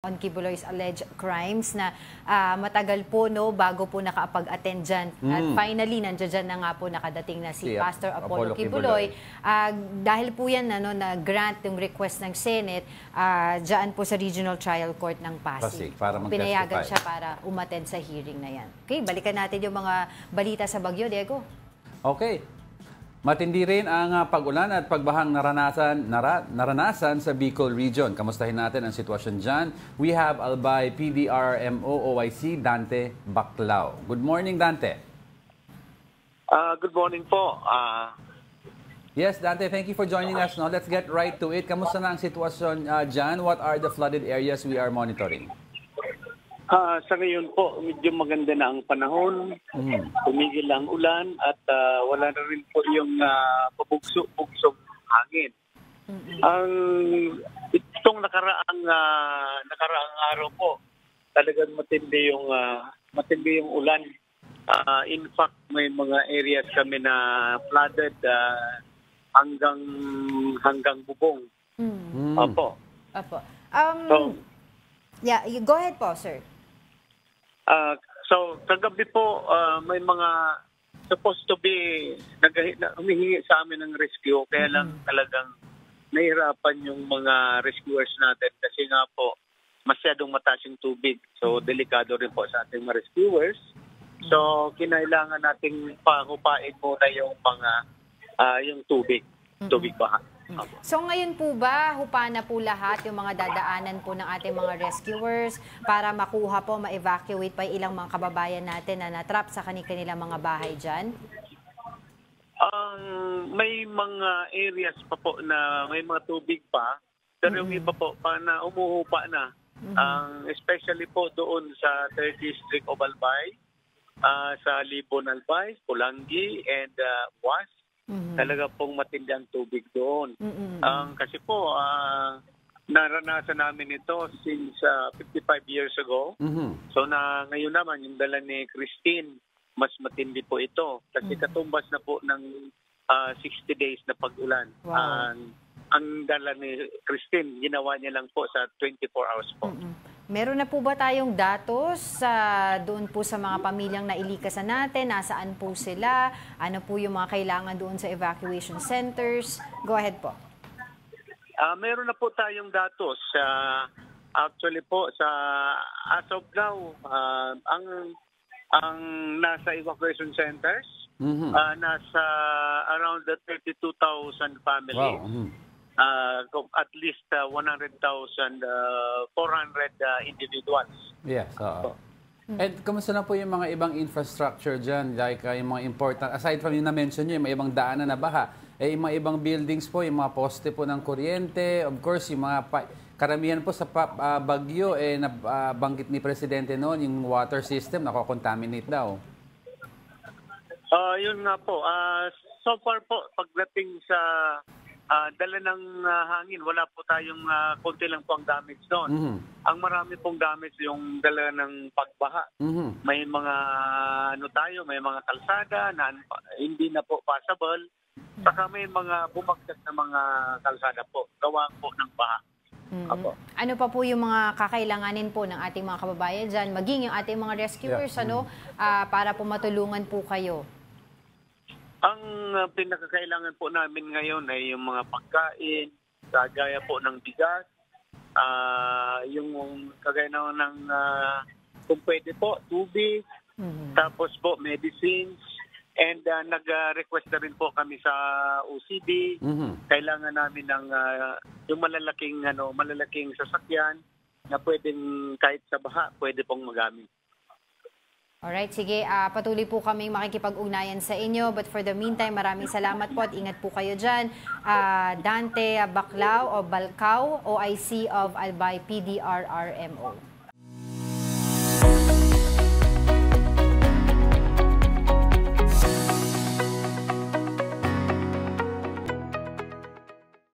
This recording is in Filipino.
On Quiboloy's alleged crimes na matagal po bago po nakapag-attend dyan. At finally, nandiyan dyan na nga po nakadating na si Pastor Apollo Quiboloy. Dahil po yan na-grant yung request ng Senate dyan po sa Regional Trial Court ng Pasig. Pinayagan siya para umattend sa hearing na yan. Okay, balikan natin yung mga balita sa Baguio, Diego. Okay. Matindi rin ang pag-ulan at pagbahang naranasan sa Bicol Region. Kamustahin natin ang sitwasyon dyan. We have Albay PDRMO OIC Dante Baclao. Good morning, Dante. Good morning po. Yes, Dante, thank you for joining us. Now, let's get right to it. Kamusta na ang sitwasyon dyan? What are the flooded areas we are monitoring? Sa ngayon po, medyo maganda na ang panahon. Tumigil ang ulan at wala na rin po yung pabugso-bugsong hangin. Itong nakaraang araw po, talagang matindi yung ulan. In fact, may mga areas kami na flooded hanggang bubong. Opo. Yeah, go ahead po, sir. So, kagabi po, may mga supposed to be humihingi sa amin ng rescue. Kaya lang talagang nahirapan yung mga rescuers natin kasi nga po, masyadong mataas yung tubig. So, delikado rin po sa ating mga rescuers. So, kinailangan nating pakupain muna yung yung tubig baha. So ngayon po ba, hupa na po lahat yung mga dadaanan po ng ating mga rescuers para makuha po, ma-evacuate pa ilang mga kababayan natin na natrap sa kanilang mga bahay dyan? May mga areas pa po na may mga tubig pa, pero yung iba po pa na umuhupa na. Especially po doon sa 3rd District of Albay, sa Libon Albay, Pulangi, and Was. Talaga pong matindi ang tubig doon. Kasi po, naranasan namin ito since 55 years ago. So ngayon naman, yung dala ni Christine, mas matindi po ito. Kasi katumbas na po ng 60 days na pag-ulan. Wow. Ang dala ni Christine, ginawa niya lang po sa 24 hours po. Meron na po ba tayong datos doon po sa mga pamilyang nailikasan natin? Nasaan po sila? Ano po yung mga kailangan doon sa evacuation centers? Go ahead po. Meron na po tayong datos. Actually po, as of now, ang nasa evacuation centers, nasa around 32,000 families. Wow. At least 100,400 individuals. Yes. And kamusta na po yung mga ibang infrastructure dyan? Like yung mga important, aside from yung na-mention nyo, yung mga ibang daanan na baha, yung mga ibang buildings po, yung mga poste po ng kuryente, of course, yung mga karamihan po sa Baguio, nabanggit ni Presidente noon, yung water system, nako-contaminate daw. Yun nga po. So far po, pagdating sa dala ng hangin, wala po tayong konti lang po ang damage doon. Ang marami pong damage yung dala ng pagbaha. May mga may mga kalsada na hindi na po passable. Saka may mga bumagsak na mga kalsada po, gawa po ng baha. Ano pa po yung mga kakailanganin po ng ating mga kababayan dyan, maging yung ating mga rescuers, para po matulungan po kayo? Ang pinakakailangan po namin ngayon ay yung mga pagkain, kagaya po ng bigas, yung kagaya ng kung pwede po, tubig, tapos po medicines, and nag-request na rin po kami sa OCD. Kailangan namin ng yung malalaking sasakyan na pwedeng kahit sa baha, pwede pong magamit. Alright, sige. Patuloy po kaming makikipag-ugnayan sa inyo. But for the meantime, maraming salamat po at ingat po kayo dyan. Dante Baclao o Balcao, OIC of Albay PDRRMO.